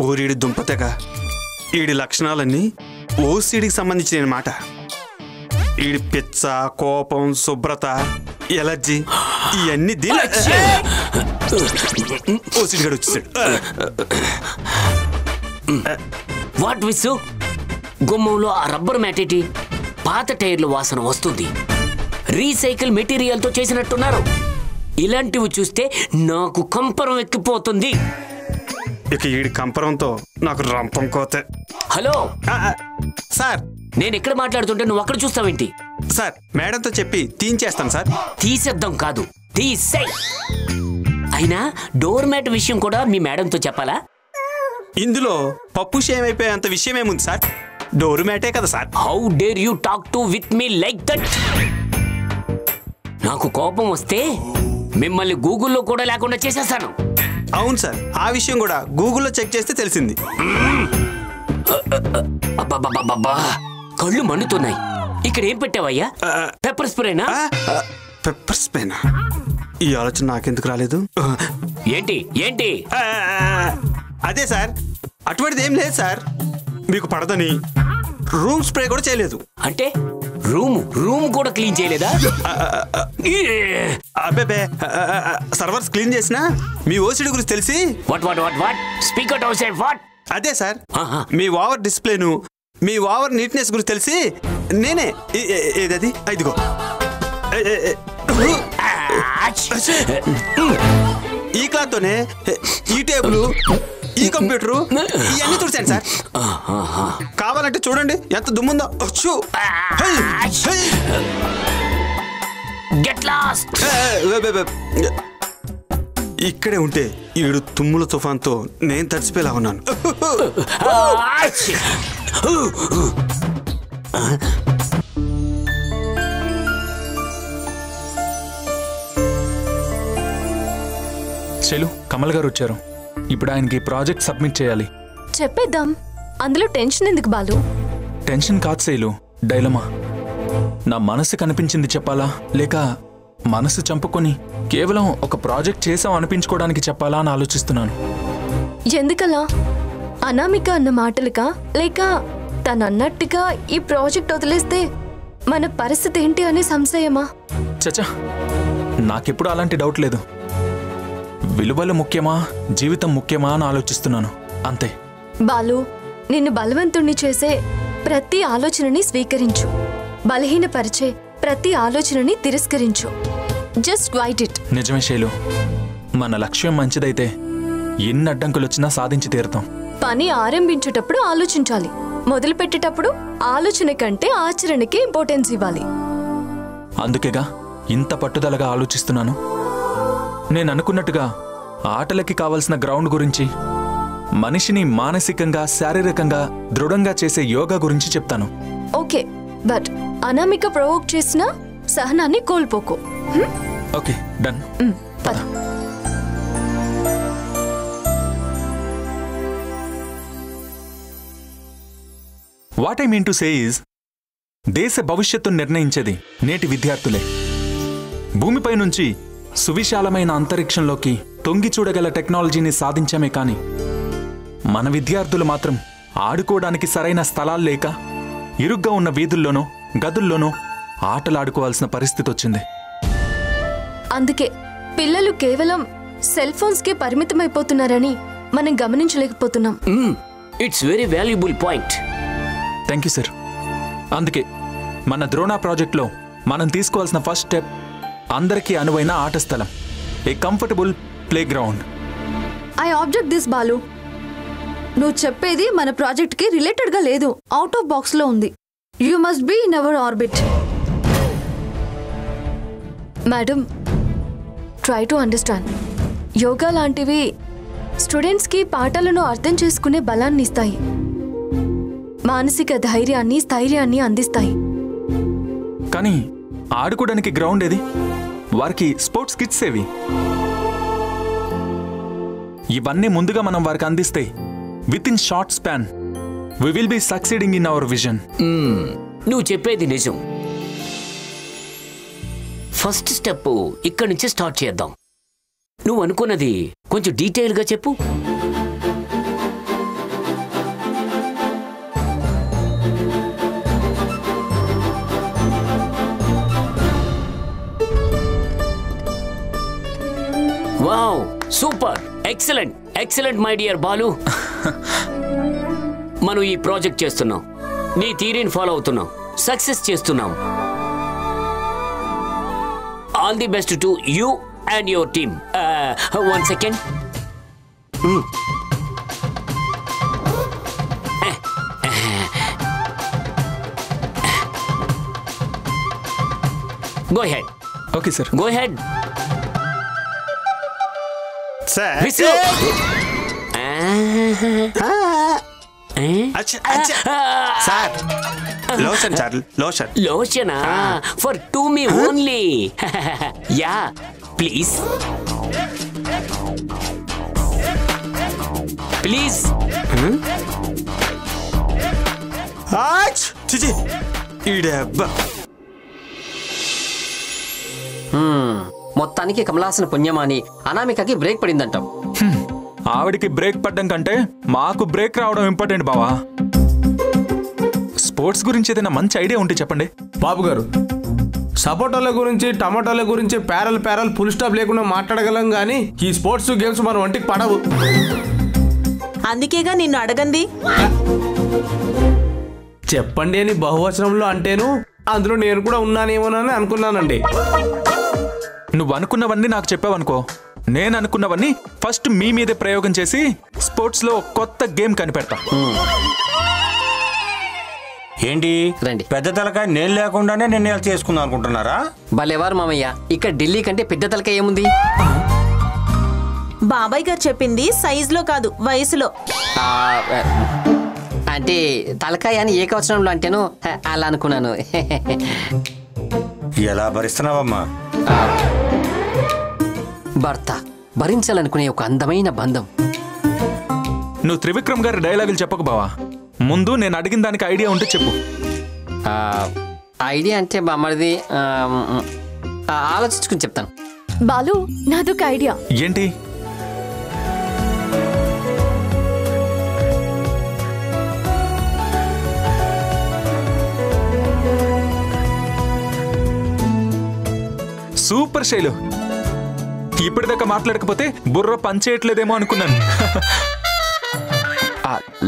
ఊరిడి దుంపతెగ ఈడి లక్షణాలన్నీ ఓసిడికి సంబంధించిన మాట. ఈడి పిచ్చ, కోపం, శుభ్రత, ఎలర్జీ ఇవన్నీ దీని ఓసిడి గడు వచ్చేసాడు. వాట్ విసు గుమ్మంలో ఆ రబ్బర్ మ్యాటేటి పాత టైర్ల వాసన వస్తుంది. రీసైకిల్ మెటీరియల్తో చేసినట్టున్నారు. ఇలాంటివి చూస్తే నాకు కంపరం ఎక్కిపోతుంది. ఇక ఈడి కంపరంతో నాకు రంపం కోతే. హలో సార్, నేను ఎక్కడ మాట్లాడుతుంటే నువ్వు అక్కడ చూస్తావేంటి? సార్, మేడంతో చెప్పి తీయించేస్తాను సార్. తీసేద్దాం కాదు, తీసేయ్. అయినా డోర్ మ్యాట్ విషయం కూడా మీ మేడంతో చెప్పాలా? ఇందులో పప్పు షేమైపోయేంత విషయం ఏముంది సార్? డోర్ మ్యాటే కదా sir. How dare you talk to with me like that? నాకు కోపం వస్తే మిమ్మల్ని గూగుల్లో కూడా లేకుండా చేసేస్తాను. అవును సార్, ఆ విషయం కూడా గూగుల్లో చెక్ చేస్తే తెలిసింది. అబ్బా, కళ్ళు మండుతున్నాయి. ఇక్కడ ఏం పెట్టావయ్యా? పెప్పర్ స్ప్రేనా? పెప్పర్ స్ప్రేనా? ఈ ఆలోచన నాకెందుకు రాలేదు? ఏంటి ఏంటి? అదే సార్, అటువంటిది ఏం లేదు సార్. మీకు పడదని రూమ్ స్ప్రే కూడా చేయలేదు. అంటే రూమ్ కూడా క్లీన్ చేయలేదా? అబ్బే, సర్వర్స్ క్లీన్ చేసినా మీ ఓసిడి గురించి తెలిసి. What speaker out side what? అదే సార్, మీ ఓవర్ డిస్ప్లేను, మీ ఓవర్ నీట్నెస్ గురించి తెలిసి నేనే ఏదది ఇదిగో ఈ క్లాత్తోనే ఈ టేబుల్, ఈ కంప్యూటరు ఇవన్నీ చూసాను సార్. కావాలంటే చూడండి ఎంత దుమ్ముందో. ఇక్కడే ఉంటే ఈడు తుమ్ముల తుఫాన్తో నేను తడిసిపోయేలా ఉన్నాను. శైలు, కమల్ గారు వచ్చారు. ఇప్పుడు ఆయనకి ప్రాజెక్ట్ సబ్మిట్ చేయాలి. చెప్పేద్దాం, అందులో టెన్షన్ ఎందుకు బాలు? టెన్షన్ కాదు శైలు, డైలమా. నా మనసు కనిపించింది చెప్పాలా, లేక మనసు చంపుకొని కేవలం ఒక ప్రాజెక్ట్ చేసాం అనిపించుకోవడానికి చెప్పాలా అని ఆలోచిస్తున్నాను. ఎందుకలా? అనామిక అన్న మాటలుగా, లేక తనన్నట్టుగా ఈ ప్రాజెక్ట్ వదిలేస్తే మన పరిస్థితి ఏంటి అనే సంశయమా? చచ్చా, నాకెప్పుడు అలాంటి డౌట్ లేదు. విలువలు ముఖ్యమా, జీవితం ముఖ్యమా అని ఆలోచిస్తున్నాను, అంతే. బాలు, నిన్ను బలవంతుణ్ణి చేసే ప్రతి ఆలోచనని స్వీకరించు. బలహీనపరిచే ప్రతి ఆలోచనని తిరస్కరించు. Just right it. నిజమే శైలు, మన లక్ష్యం మంచిదైతే ఎన్ని అడ్డంకులు వచ్చినా సాధించి తీరుతాం. పని ఆరంభించేటప్పుడు ఆలోచించాలి. మొదలు పెట్టేటప్పుడు ఆలోచన కంటే ఆచరణకి ఇంపార్టెన్స్ ఇవ్వాలి. అందుకేగా ఇంత పట్టుదలగా ఆలోచిస్తున్నాను. నేను అనుకున్నట్టుగా ఆటలకి కావలసిన గ్రౌండ్ గురించి, మనిషిని మానసికంగా, శారీరకంగా దృఢంగా చేసే యోగా గురించి చెప్తాను. ఓకే, బట్ అనామిక ప్రవోక్ చేసిన సహనాన్ని కోల్పోకు. Okay, done. పద. What I mean to say is, దేశ భవిష్యత్తును నిర్ణయించేది నేటి విద్యార్థులే. భూమిపై నుంచి సువిశాలమైన అంతరిక్షంలోకి తొంగి చూడగల టెక్నాలజీని సాధించామే కానీ మన విద్యార్థులు మాత్రం ఆడుకోవడానికి సరైన స్థలాలు లేక ఇరుగ్గా ఉన్న వీధుల్లోనో గదుల్లోనో ఆటలాడుకోవాల్సిన పరిస్థితి వచ్చింది. అందుకే పిల్లలు కేవలం సెల్ ఫోన్స్ కే పరిమితమైపోతున్నారని మనం గమనించలేకపోతున్నాం. It's very valuable point. Thank you sir. అందుకే మన ద్రోణ ప్రాజెక్ట్లో మనం తీసుకోవాల్సిన ఫస్ట్ స్టెప్ అందరికీ అనువైన ఆట స్థలం, a comfortable playground. I object this Balu. నువ్వు చెప్పేది మన ప్రాజెక్ట్ కి రిలేటెడ్ గా లేదు, అవుట్ ఆఫ్ బాక్స్ లో ఉంది. You must be in our orbit. Madam, try to understand. Yoga లాంటివి స్టూడెంట్స్కి పాఠాలను అర్థం చేసుకునే బలాన్ని ఇస్తాయి, మానసిక ధైర్యాన్ని, స్థైర్యాన్ని అందిస్తాయి. కానీ ఆడుకోవడానికి గ్రౌండ్ ఏది? వారికి స్పోర్ట్స్ కిట్స్ ఏవి? ఇవన్నీ ముందుగా మనం వారికి అందిస్తే with in short span we will be succeeding in our vision. నువ్వు చెప్పేది నిజం. ఫస్ట్ స్టెప్ ఇక్కడి నుంచి స్టార్ట్ చేద్దాం. నువ్వు అనుకున్నది కొంచెం డీటెయిల్గా చెప్పు. Wow, super, excellent, excellent my dear Balu. మనం ఈ ప్రాజెక్ట్ చేస్తున్నాం, నీ థియరీని ఫాలో అవుతున్నాం, సక్సెస్ చేస్తున్నాం. All the best to you and your team. 1 second. Go ahead. Okay sir. Go ahead. Sir Visu. Sir lotion sir lotion. Lotion for to me only. Yeah, please. Please. చిచి ఈడబ్బా. మొత్తానికి కమలాసన పుణ్యమాని అనామికకి break పడిందంటాం. ఆవిడికి break పడ్డం కంటే మాకు break రావడం important బావా. Sports గురించి ఏదైనా మంచి ఐడియా ఉంటే చెప్పండి. బాబు గారు, సపోటాల గురించి టమాటాల గురించి పేరల్ ఫుల్ స్టాప్ లేకుండా మాట్లాడగలం కానీ ఈ స్పోర్ట్స్ గేమ్స్ మన వంటికి పడవు. అందుకేగా నిన్ను అడగండి. చెప్పండి అని బహువచనంలో అంటేను అందులో నేను కూడా ఉన్నానేమోనని అనుకున్నానండి. నువ్వు అనుకున్నవన్నీ నాకు చెప్పావనుకో, నేను అనుకున్నవన్నీ ఫస్ట్ మీ మీదే ప్రయోగం చేసి స్పోర్ట్స్ లో కొత్త గేమ్ కనిపెడతా. ఏంటి రండి. పెద్ద తలకాయ నేను లేకుండానే నిర్ణయాలు చేసుకుందాం అనుకుంటున్నారా? భలేవారు మామయ్య, ఇక్కడ ఢిల్లీ కంటే పెద్ద తలకాయ ఏముంది? బాబాయ్ గారు చెప్పింది సైజులో కాదు, వయసులో. ఆ, అంటే తలకాయ అని ఏకవచనంలో అంటేను అలా అనుకున్నాను. ఎలా భరిస్తున్నావమ్మా? భర్త భరించాలనుకునే ఒక అందమైన బంధం. నువ్వు త్రివిక్రమ్ గారి డైలాగులు చెప్పకు బావా, ముందు నేను అడిగిన దానికి ఐడియా ఉంటే చెప్పు. ఐడియా అంటే బామ్మడిది, ఆలోచించుకుని చెప్తాను. బాలు, నాదొక ఐడియా. ఏంటి? సూపర్ శైలు, ఇప్పటిదాకా మాట్లాడకపోతే బుర్ర పనిచేయట్లేదేమో అనుకున్నాను.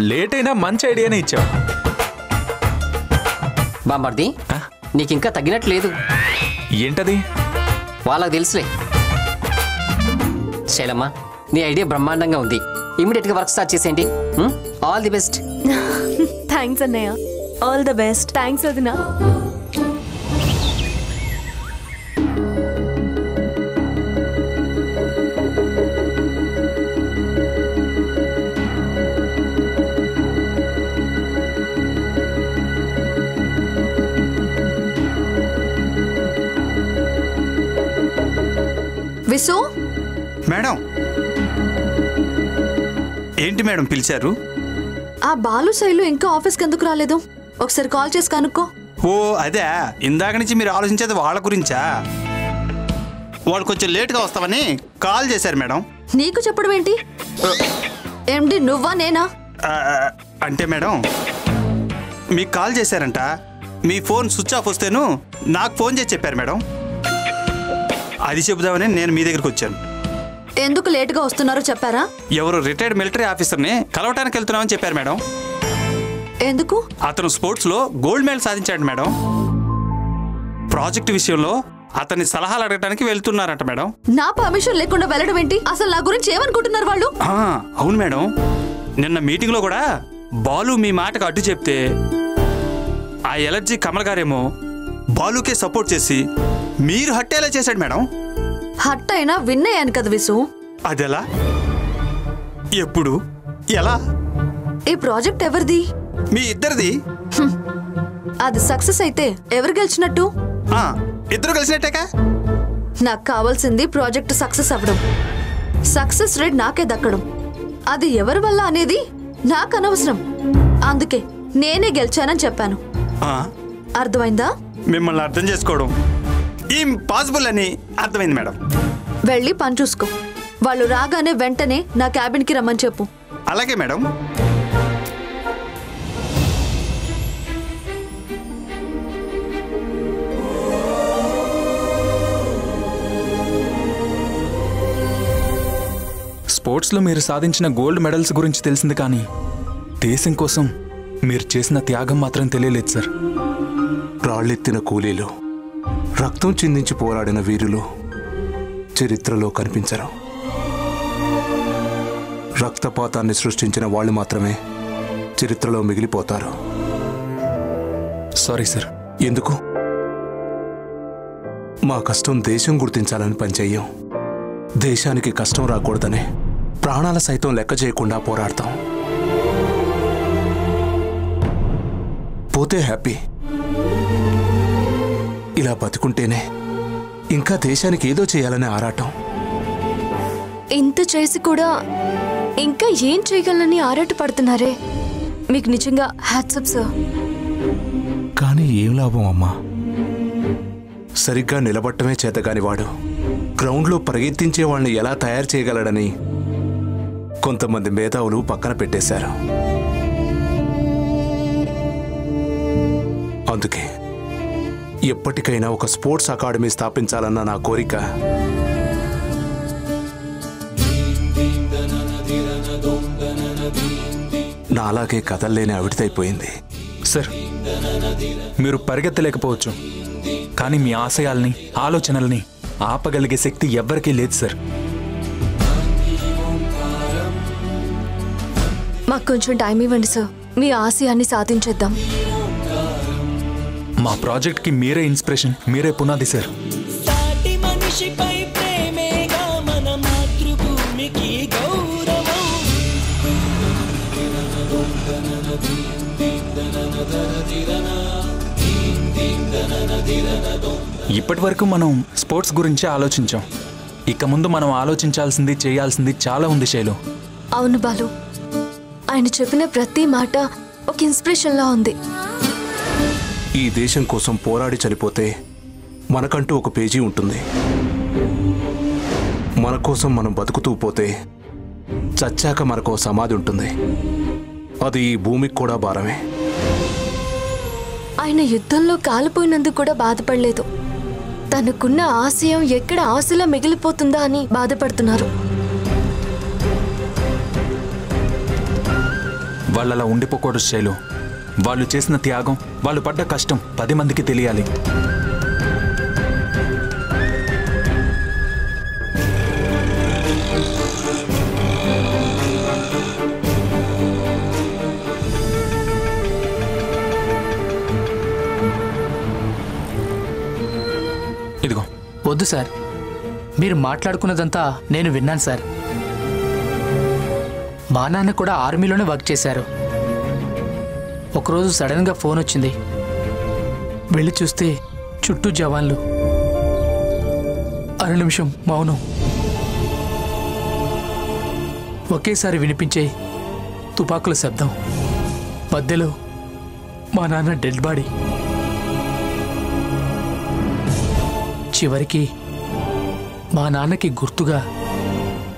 లేట్ అయినా మంచి ఐడియానే ఇచ్చావు. బామ్మడిది, నీకింకా తగ్గినట్లేదు. ఏంటది? వాళ్ళకి తెలుసులే. శైలమ్మ, నీ ఐడియా బ్రహ్మాండంగా ఉంది. ఇమీడియట్ గా వర్క్ స్టార్ట్ చేసేయండి. All the best. థ్యాంక్స్ అన్నయ్య. All the best. థ్యాంక్స్ వదినా. విసు, మేడం ఏంటి మేడం పిలిచారు? ఆ బాలు శైలు ఇంకా ఆఫీస్కి ఎందుకు రాలేదు? ఒకసారి కాల్ చేసి కనుక్కో. ఓ అదే, ఇందాక నుంచి మీరు ఆలోచించేది వాళ్ళ గురించా? వాళ్ళు కొంచెం లేట్గా వస్తామని కాల్ చేశారు మేడం. నీకు చెప్పడం ఏంటి? ఎండి నువ్వా నేనా? అంటే మేడం మీకు కాల్ చేశారంట, మీ ఫోన్ స్విచ్ ఆఫ్ వస్తేను నాకు ఫోన్ చేసి చెప్పారు మేడం. అది చెబుదామని నేను మీ దగ్గరికి వచ్చాను. ఎందుకు లేటుగా వస్తున్నారో చెప్పారా? ఎవరు రిటైర్డ్ మిలిటరీ ఆఫీసర్ని కలవటానికి వెళ్తున్నామని చెప్పారు మేడం. ఎందుకు? అతను స్పోర్ట్స్లో గోల్డ్ మెడల్ సాధించాడు మేడం. ప్రాజెక్ట్ విషయంలో అతన్ని సలహాలు అడగడానికి వెళ్తున్నారట మేడం. నా పర్మిషన్ లేకుండా వెళ్ళడం ఏంటి? అసలు నా గురించి ఏమనుకుంటున్నారు వాళ్ళు? అవును మేడం, నిన్న మీటింగ్లో కూడా బాలు మీ మాటకు అడ్డు చెప్తే ఆ ఎలర్జీ కమల్ గారేమో బాలుకే సపోర్ట్ చేసి మీరు హట్టేలా చేశాడు మేడం. హట్ అయినా విన్ అయ్యాను కదా విసు. అదెలా? ఎప్పుడు? ఎలా? ఈ ప్రాజెక్ట్ ఎవరిది? మీ ఇద్దరిది. అది సక్సెస్ అయితే ఎవరు గెలిచినట్టు? ఇద్దరు కలిసినట్టేకా. నాకు కావాల్సింది ప్రాజెక్ట్ సక్సెస్ అవ్వడం, సక్సెస్ రేట్ నాకే దక్కడం. అది ఎవరి వల్ల అనేది నాకు అనవసరం. అందుకే నేనే గెలిచానని చెప్పాను. అర్థమైందా? మిమ్మల్ని అర్థం చేసుకోవడం ఇంపాసిబుల్ అని అర్థమైంది మేడం. వెళ్ళి పని చూసుకో. వాళ్ళు రాగానే వెంటనే నా క్యాబిన్కి రమ్మని చెప్పు. అలాగే మేడం. స్పోర్ట్స్లో మీరు సాధించిన గోల్డ్ మెడల్స్ గురించి తెలిసింది, కానీ దేశం కోసం మీరు చేసిన త్యాగం మాత్రం తెలియలేదు సార్. రాళ్ళెత్తిన కూలీలు, రక్తం చిందించి పోరాడిన వీరులు చరిత్రలో కనిపించరు. రక్తపాతాన్ని సృష్టించిన వాళ్ళు మాత్రమే చరిత్రలో మిగిలిపోతారు. Sorry sir. ఎందుకు? మా కష్టం దేశం గుర్తించాలని పనిచేయం. దేశానికి కష్టం రాకూడదనే ప్రాణాల సైతం లెక్క చేయకుండా పోరాడతాం. పోతే హ్యాపీ. ఇలా బతుకుంటేనే ఇంకా దేశానికి ఏదో చేయాలనే ఆరాటం. ఇంత చేసి కూడా ఇంకా ఏం చేయగలనని ఆరాటపడుతున్నారే, మీకు నిజంగా హ్యాట్సప్ సార్. కానీ ఏం లాభం అమ్మా? సరిగ్గా నిలబట్టమే చేతగాని వాడు గ్రౌండ్లో పరిగెత్తించే వాళ్ళని ఎలా తయారు చేయగలడని కొంతమంది మేధావులు పక్కన పెట్టేశారు. అందుకే ఎప్పటికైనా ఒక స్పోర్ట్స్ అకాడమీ స్థాపించాలన్న నా కోరిక నాలాగే కదల్లేని అవిటిదైపోయింది. సార్, మీరు పరిగెత్తలేకపోవచ్చు, కానీ మీ ఆశయాల్ని, ఆలోచనల్ని ఆపగలిగే శక్తి ఎవ్వరికీ లేదు సార్. మాకు కొంచెం టైం ఇవ్వండి సార్, మీ ఆశయాన్ని సాధించేద్దాం. మా ప్రాజెక్ట్కి మీరే ఇన్స్పిరేషన్, మీరే పునాది సార్. ఇప్పటి వరకు మనం స్పోర్ట్స్ గురించి ఆలోచించాం. ఇక ముందు మనం ఆలోచించాల్సింది, చేయాల్సింది చాలా ఉంది శైలు. అవును బాలు, ఆయన చెప్పిన ప్రతి మాట ఒక ఇన్స్పిరేషన్లా ఉంది. ఈ దేశం కోసం పోరాడి చనిపోతే మనకంటూ ఒక పేజీ ఉంటుంది. మన కోసం మనం బతుకుతూ పోతే చచ్చాక మనకు సమాధి ఉంటుంది. అది ఈ భూమికి కూడా భారమే. ఆయన యుద్ధంలో కాలిపోయినందుకు కూడా బాధపడలేదు. తనకున్న ఆశయం ఎక్కడ ఆశలా మిగిలిపోతుందా అని బాధపడుతున్నారు. వాళ్ళలా ఉండిపోకూడదు శైలు. వాళ్ళు చేసిన త్యాగం, వాళ్ళు పడ్డ కష్టం 10 మందికి తెలియాలి. ఇదిగో. వద్దు సార్, మీరు మాట్లాడుకున్నదంతా నేను విన్నాను సార్. మా నాన్న కూడా ఆర్మీలోనే వర్క్ చేశారు. ఒకరోజు సడన్గా ఫోన్ వచ్చింది. వెళ్ళి చూస్తే చుట్టూ జవాన్లు. అర నిమిషం మౌనం. ఒకేసారి వినిపించే తుపాకుల శబ్దం. మధ్యలో మా నాన్న డెడ్ బాడీ. చివరికి మా నాన్నకి గుర్తుగా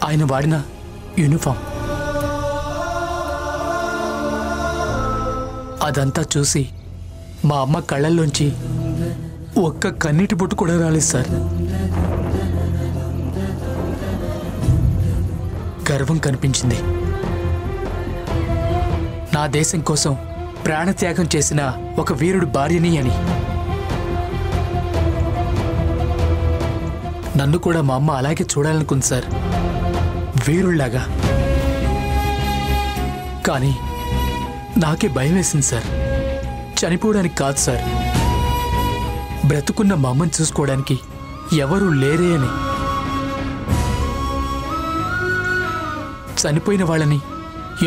ఆయన వాడిన యూనిఫామ్. అదంతా చూసి మా అమ్మ కళ్ళల్లోంచి ఒక్క కన్నీటి బొట్టు కూడా రాలేదు సార్. గర్వం కనిపించింది. నా దేశం కోసం ప్రాణత్యాగం చేసిన ఒక వీరుడు భార్యని అని. నన్ను కూడా మా అమ్మ అలాగే చూడాలనుకుంది సార్, వీరుళ్లాగా. కానీ నాకే భయం వేసింది సార్. చనిపోవడానికి కాదు సార్, బ్రతుకున్న మా అమ్మని చూసుకోవడానికి ఎవరూ లేరే అని. చనిపోయిన వాళ్ళని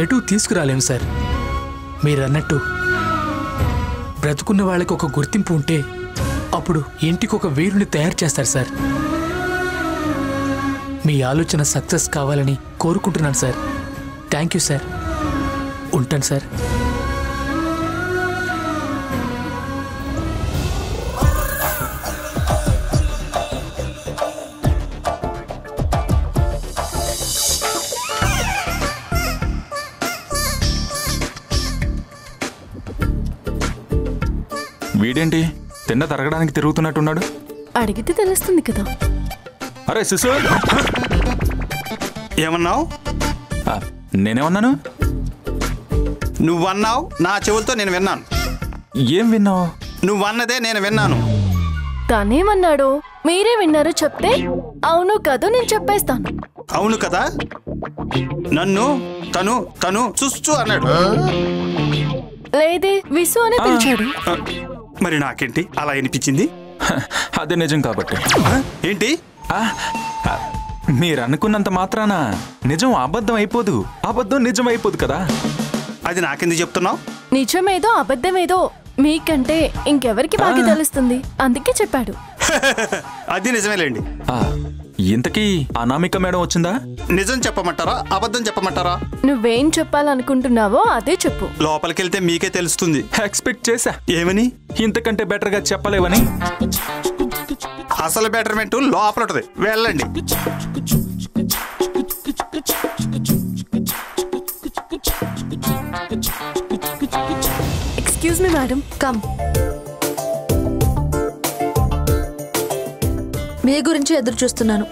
ఎటూ తీసుకురాలేము సార్. మీరన్నట్టు బ్రతుకున్న వాళ్ళకి ఒక గుర్తింపు ఉంటే అప్పుడు ఇంటికి ఒక వీరుని తయారు చేస్తారు సార్. మీ ఆలోచన సక్సెస్ కావాలని కోరుకుంటున్నాను సార్. Thank you sir. ఉంటాను సార్. వీడేంటి తిన్న తరగడానికి తిరుగుతున్నట్టున్నాడు? అడిగితే తెలుస్తుంది కదా. అరే శిశు, ఏమన్నావు? నేనేమన్నాను? నువ్వన్నావు, నా చెవులతో నేను విన్నాను. ఏం విన్నావు? నువ్వన్నదే నేను విన్నాను. తనేమన్నాడు మీరే విన్నారు చెప్తే? అవును కదా నేను చెప్పేస్తాను. అవును కదా, నన్ను తను తను చూస్తూ అన్నాడు. లేదే విసు అని పిలిచాడు. మరి నాకేంటి అలా అనిపించింది? అదే నిజం కాబట్టి. ఏంటి? మీరు అనుకున్నంత మాత్రాన నిజం అబద్ధం అయిపోదు, అబద్ధం నిజం అయిపోదు కదా. అది నాకెందుకు చెప్తున్నావు? నిజమేదో అబద్ధమేదో మీకంటే ఇంకెవరికి బాగా తెలుస్తుంది, అందుకే చెప్పాడు. అది నిజమేలేండి. ఇంతకీ అనామిక మేడం వచ్చిందా? నిజం చెప్పమంటారా, అబద్ధం చెప్పమంటారా? నువ్వేం చెప్పాలనుకుంటున్నావో అదే చెప్పు. లోపలికెళ్తే మీకే తెలుస్తుంది. ఎక్స్పెక్ట్ చేశా. ఏమని? ఇంతకంటే బెటర్ గా చెప్పలేవని. అసలు బెటర్మెంట్ లోపల ఉంటది, వెళ్ళండి. Excuse me madam. కమ్. మీ గురించి ఎదురు చూస్తున్నాను.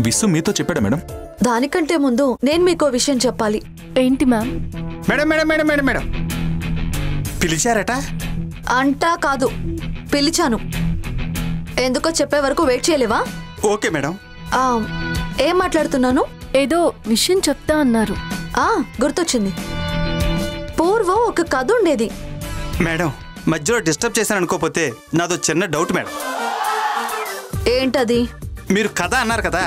విసు మీతో చెప్పాడా మేడం? దానికంటే ముందు నేను మీకో విషయం చెప్పాలి. ఏంటి ma'am? Madam madam madam madam madam పిలిచారట? అంటా కాదు, పిలిచాను. ఎందుకో చెప్పే వరకు వెయిట్ చేయలేవా? Okay madam. ఏం మాట్లాడుతున్నాను? ఏదో విషయం చెప్తా అన్నారు. గుర్తొచ్చింది. పూర్వం ఒక కథ ఉండేది. మేడం మధ్యలో డిస్టర్బ్ చేశాను అనుకోపోతే నాదో చిన్న డౌట్ మేడం. ఏంటది? మీరు కథ అన్నారు కదా,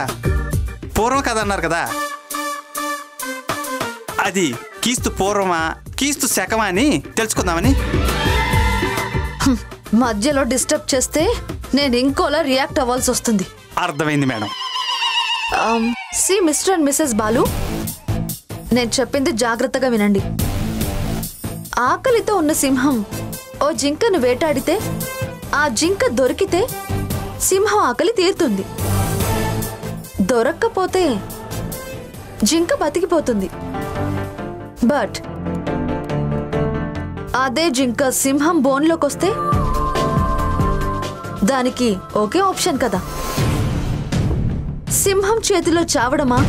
పూర్వం కథ అన్నారు కదా, అది కీస్తు పూర్వమా కీస్తు శకమా అని తెలుసుకుందామని. మధ్యలో డిస్టర్బ్ చేస్తే నేను ఇంకోలా రియాక్ట్ అవ్వాల్సి వస్తుంది. అర్థమైంది madam. See mister and missus Balu, నేను చెప్పింది జాగ్రత్తగా వినండి. ఆకలితో ఉన్న సింహం ఓ జింకను వేటాడితే ఆ జింక దొరికితే సింహం ఆకలి తీరుతుంది. దొరక్కపోతే జింక బతికిపోతుంది. బట్ అదే జింక సింహం బోన్లోకి వస్తే దానికి ఒకే ఆప్షన్ కదా, సింహం చేతిలో చావడమా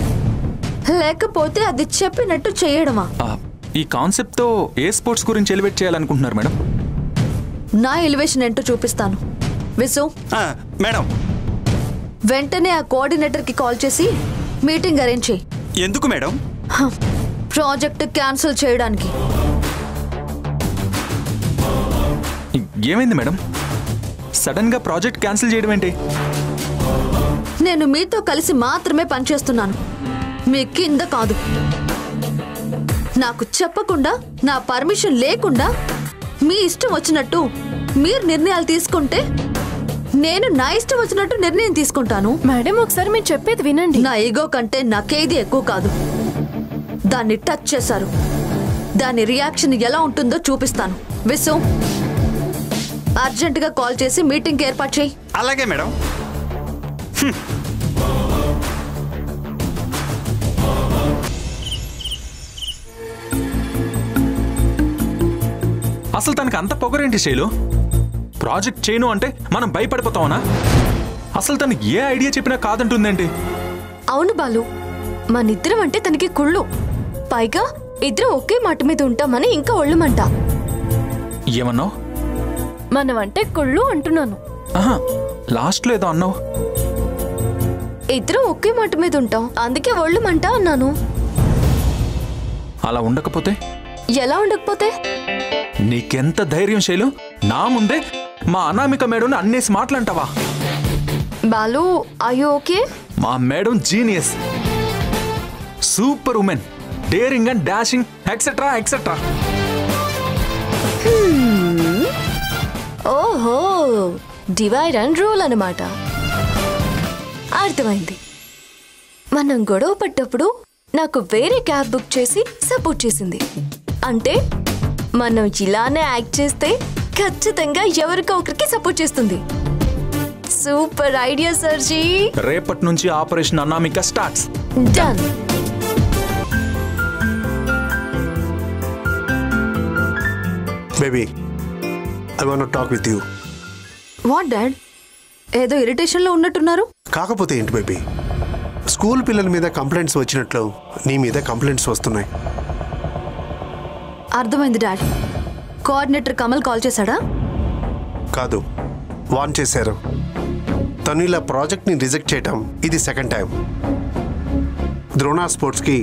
లేకపోతే అది చెప్పినట్టు చేయడమా? ఈ కాన్సెప్ట్ తో ఏ స్పోర్ట్స్ గురించి ఎలివేట్ చేయాలనుకుంటున్నారు మేడం? నా ఎలివేషన్ ఏంటో చూపిస్తాను. విసు మేడం, వెంటనే ఆ కోఆర్డినేటర్ కి కాల్ చేసి మీటింగ్ అరేంజ్ చేయి. ఎందుకు మేడం? ప్రాజెక్ట్ క్యాన్సిల్ చేయడానికి. ఏమైంది మేడం? సడన్ గా ప్రాజెక్ట్ క్యాన్సిల్ చేయడం ఏంటి? నేను మీతో కలిసి మాత్రమే పనిచేస్తున్నాను, మీ కింద కాదు. నాకు చెప్పకుండా నా పర్మిషన్ లేకుండా మీ ఇష్టం వచ్చినట్టు మీరు నిర్ణయాలు తీసుకుంటే నేను నా ఇష్టం వచ్చినట్టు నిర్ణయం తీసుకుంటాను. మేడం ఒకసారి మీరు చెప్పేది వినండి. నా ఈగో కంటే నాకేది ఎక్కువ కాదు. దాన్ని టచ్ చేశారు, దాని రియాక్షన్ ఎలా ఉంటుందో చూపిస్తాను. విసు, అర్జెంటుగా కాల్ చేసి మీటింగ్ ఏర్పాటు చేయి. అలాగే మేడం. అసలు తనకు అంత పొగరేంటి శైలు? ప్రాజెక్ట్ చేయను అంటే మనం భయపడిపోతామనా? అసలు తను ఏ ఐడియా చెప్పినా కాదంటుందేంటి? అవును బాలు, మనిద్దరం అంటే తనకి కుళ్ళు. పైగా ఇద్దరం ఒకే మాట మీద ఉంటామని ఇంకా ఒళ్ళుమంట. ఏమన్నావు? మనం అంటే కుళ్ళు అంటున్నాను. లాస్ట్ లో ఏదో అన్నావు. ఇద్దరం ఒకే మాట మీద ఉంటాం, అందుకే ఒళ్ళుమంట అన్నాను. అలా ఉండకపోతే? ఎలా ఉండకపోతే? నీకెంత ధైర్యం శైలు? నా ముందే మా అనామిక మేడం అన్నేసి మాటలంటావా? Balu, are you okay? మా madam genius, super woman, daring and dashing etcetera etcetera. ఓహో, డివైడ్ అండ్ రూల్ అన్నమాట. అర్థమైంది. మనం గొడవ పడ్డప్పుడు నాకు వేరే క్యాబ్ బుక్ చేసి సపోర్ట్ చేసింది. అంటే మనం ఇలానే యాక్ట్ చేస్తే ఖచ్చితంగా ఎవరికో ఒకరికి సపోర్ట్ చేస్తుంది. సూపర్ ఐడియా సర్జీ. రేపటి నుంచి operation Anamika starts. Done. Baby, I want to talk with you. What dad? ఏదో ఇరిటేషన్ లో ఉన్నట్టున్నారు. కాకపోతే ఏంటి బేబీ, స్కూల్ పిల్లల మీద కంప్లైంట్స్ వచ్చినట్లు నీ మీద కంప్లైంట్స్ వస్తున్నాయి. అర్థమైంది డాడ్. కోఆర్డినేటర్ కమల్ కాల్ చేశాడా? కాదు, వార్న్ చేశారు. తను ఇలా ప్రాజెక్ట్ని రిజెక్ట్ చేయటం ఇది సెకండ్ టైం. ద్రోణ స్పోర్ట్స్కి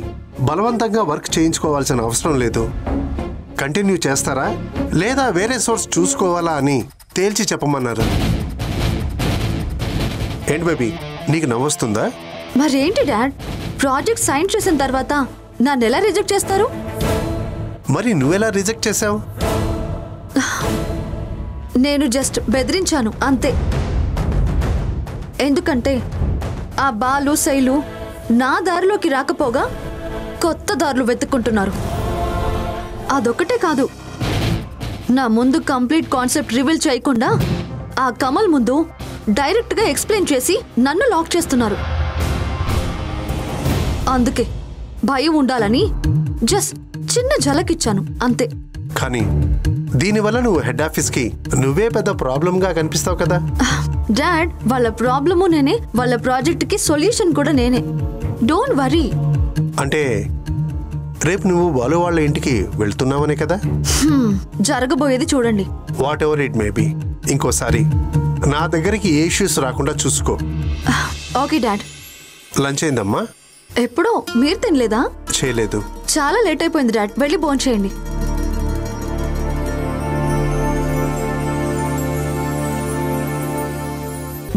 బలవంతంగా వర్క్ చేయించుకోవాల్సిన అవసరం లేదు. కంటిన్యూ చేస్తారా లేదా వేరే సోర్స్ చూసుకోవాలా అని తేల్చి చెప్పమన్నారు. ఏంటి బేబీ, నీకు నవ్వొస్తుందా? మరేంటి డాడ్, ప్రాజెక్ట్ సైన్ చేసిన తర్వాత నన్ను ఎలా రిజెక్ట్ చేస్తారు? మరి నువ్వెలా రిజెక్ట్ చేసావు? నేను జస్ట్ బెదిరించాను అంతే. ఎందుకంటే ఆ బాలు శైలు నా దారిలోకి రాకపోగా కొత్త దారులు వెతుక్కుంటున్నారు. అదొక్కటే కాదు, నా ముందు కంప్లీట్ కాన్సెప్ట్ రివీల్ చేయకుండా ఆ కమల్ ముందు డైరెక్ట్గా ఎక్స్ప్లెయిన్ చేసి నన్ను లాక్ చేస్తున్నారు. అందుకే భయం ఉండాలని జస్ట్ చిన్న ఝలకిచ్చాను అంతే. కానీ దీనివల్ల నువ్వు హెడ్ ఆఫీస్కి నువ్వే పెద్ద ప్రాబ్లంగా కనిపిస్తావు కదా. డాడ్, వాళ్ళ ప్రాబ్లము నేనే, వాళ్ళ ప్రాజెక్ట్కి సొల్యూషన్ కూడా నేనే. Don't worry. అంటే రేపు నువ్వు బాలు వాళ్ళ ఇంటికి వెళ్తున్నావనే కదా? జరగబోయేది చూడండి. What ever it may be, ఇంకోసారి నా దగ్గరికి ఏ ఇష్యూస్ రాకుండా చూసుకో. Okay dad. లంచ్ అయిందమ్మా? ఎప్పుడో, మీరు తినలేదా? చేయలేదు. చాలా లేట్ అయిపోయింది డాడ్, వెళ్ళి భోంచేయండి.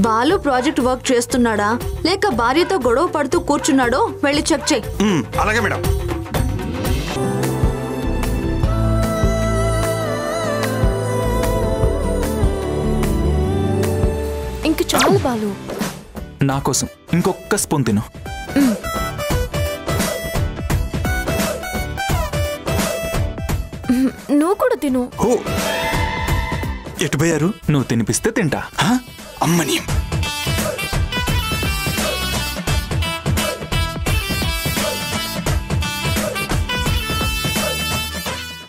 బాలు ప్రాజెక్ట్ వర్క్ చేస్తున్నాడా లేక భార్యతో గొడవ పడుతూ కూర్చున్నాడో వెళ్ళి చెక్ చేయి. అలాగే మేడం. ఇంక చాలు బాలు. నా కోసం ఇంకొక స్పూన్ తిను. నువ్వు కూడా తిను. ఎటు పోయారు? నువ్వు తినిపిస్తే తింటా. అమ్మని